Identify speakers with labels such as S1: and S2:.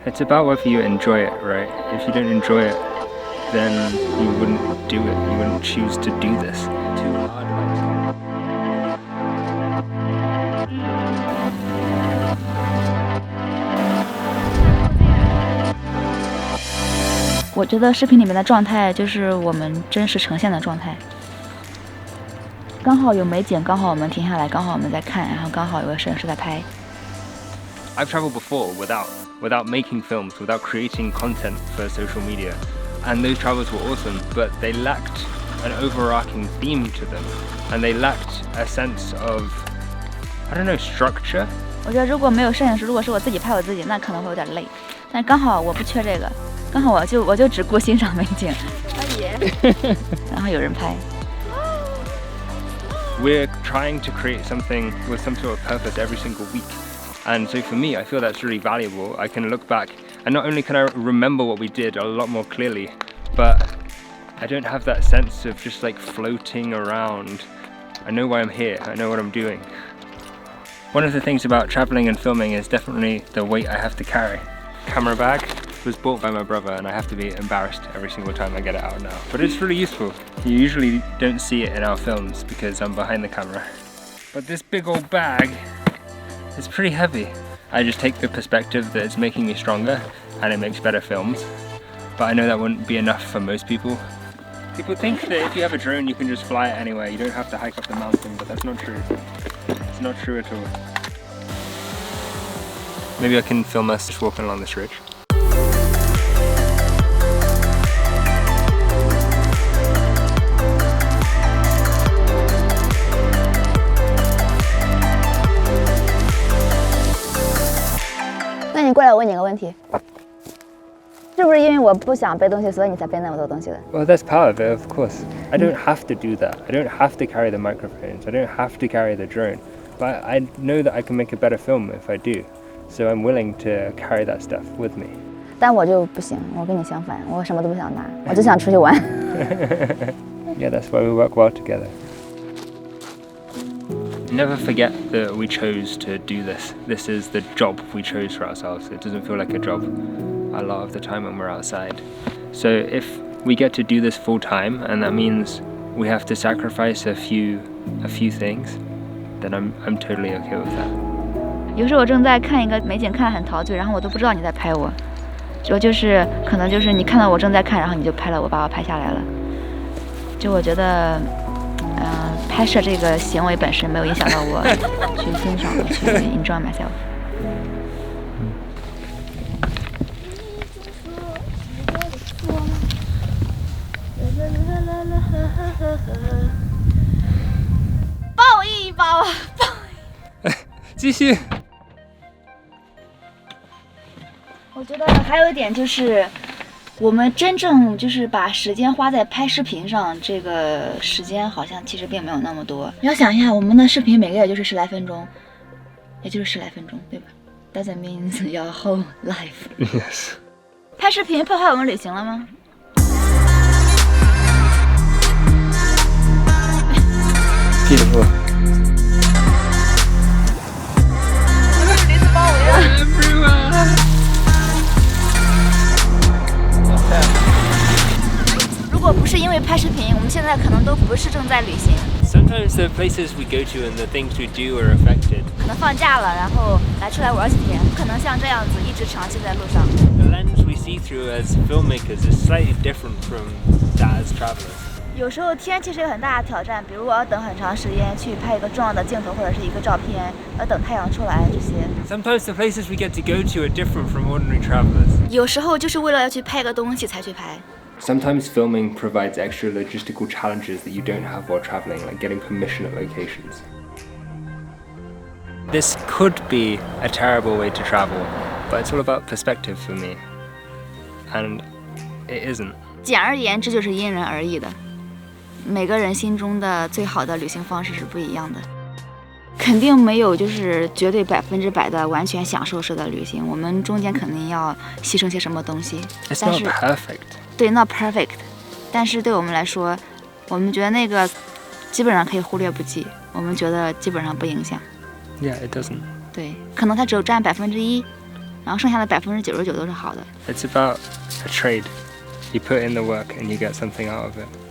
S1: It's about whether you enjoy it, right? If you don't enjoy it, then you wouldn't do it. You wouldn't choose to do this. Too hard, like.
S2: 我觉得视频里面的状态就是我们真实呈现的状态。刚好有美景，刚好我们停下来，刚好我们在看，然后刚好有个摄影师在拍。
S1: I've traveled before without making films, without creating content for social media, and those travels were awesome, but they lacked an overarching theme to them, and they lacked a sense of, I don't know, structure.
S2: 我觉得如果没有摄影师，如果是我自己拍我自己，那可能会有点累。但刚好我不缺这个，刚好我就只顾欣赏美景，然后有人拍。
S1: We're trying to create something with some sort of purpose every single week. And so for me, I feel that's really valuable. I can look back, and not only can I remember what we did a lot more clearly, but I don't have that sense of just like floating around. I know why I'm here, I know what I'm doing. One of the things about traveling and filming is definitely the weight I have to carry. Camera bag was bought by my brother, and I have to be embarrassed every single time I get it out now. But it's really useful. You usually don't see it in our films because I'm behind the camera. But this big old bag, it's pretty heavy. I just take the perspective that it's making me stronger and it makes better films. But I know that wouldn't be enough for most people. People think that if you have a drone you can just fly it anywhere. You don't have to hike up the mountain, but that's not true. It's not true at all. Maybe I can film us just walking along this ridge.
S2: 那你过来，我问你个问题，是不是因为我不想背东西，所以你才背那么多东西的？
S1: Well, that's part of it, of course. I don't have to do that. I don't have to carry the microphones. I don't have to carry the drone. But I know that I can make a better film if I do. So I'm willing to carry that stuff with me.
S2: 但我就不行，我跟你相反，我什么都不想拿，我就想出去玩。
S1: Yeah, that's why we work well together. Never forget that we chose to do this. This is the job we chose for ourselves. It doesn't feel like a job a lot of the time when we're outside. So if we get to do this full time, and that means we have to sacrifice a few things, then I'm totally okay with that.
S2: 有时候我正在看一个美景，看得很陶醉，然后我都不知道你在拍我，就是可能就是你看到我正在看，然后你就拍了我，把我拍下来了。就我觉得，拍摄这个行为本身没有影响到我去欣赏和去 enjoy myself。抱一抱啊！
S1: 继续。
S2: 我觉得还有一点就是，我们真正就是把时间花在拍视频上，这个时间好像其实并没有那么多。你要想一下，我们的视频每个也就是10来分钟，也就是10来分钟，对吧 ？Doesn't mean your whole life.
S1: Yes.
S2: 拍视频破坏我们旅行了吗？
S1: 记得不？如果不是因为拍视频，我们现在可能都不是正在旅行。Sometimes the places we go to and the things we do are affected.
S2: 可能放假了，然后来出来玩几天，不可能像这样子一直长期在路上。
S1: The lens we see through as filmmakers is slightly different from that as travelers.
S2: 有时候天气是有很大的挑战，比如我要等很长时间去拍一个重要的镜头或者是一个照片，要等太阳出来这些。
S1: Sometimes the places we get to go to are different from ordinary travelers.
S2: 有时候就是为了要去拍个东西才去拍。
S1: Sometimes filming provides extra logistical challenges that you don't have while traveling, like getting permission at locations. This could be a terrible way to travel, but it's all about perspective for me. And it isn't.
S2: 简而言之，就是因人而异的。每个人心中的最好的旅行方式是不一样的，肯定没有就是绝对100%的完全享受式的旅行。我们中间肯定要牺牲些什么东西。
S1: It's not perfect.
S2: 对 ，not perfect， 但是对我们来说，我们觉得那个基本上可以忽略不计，我们觉得基本上不影响。
S1: Yeah, it doesn't.
S2: 对，可能它只有占1%，然后剩下的99%都是好的。
S1: It's about a trade. You put in the work and you get something out of it.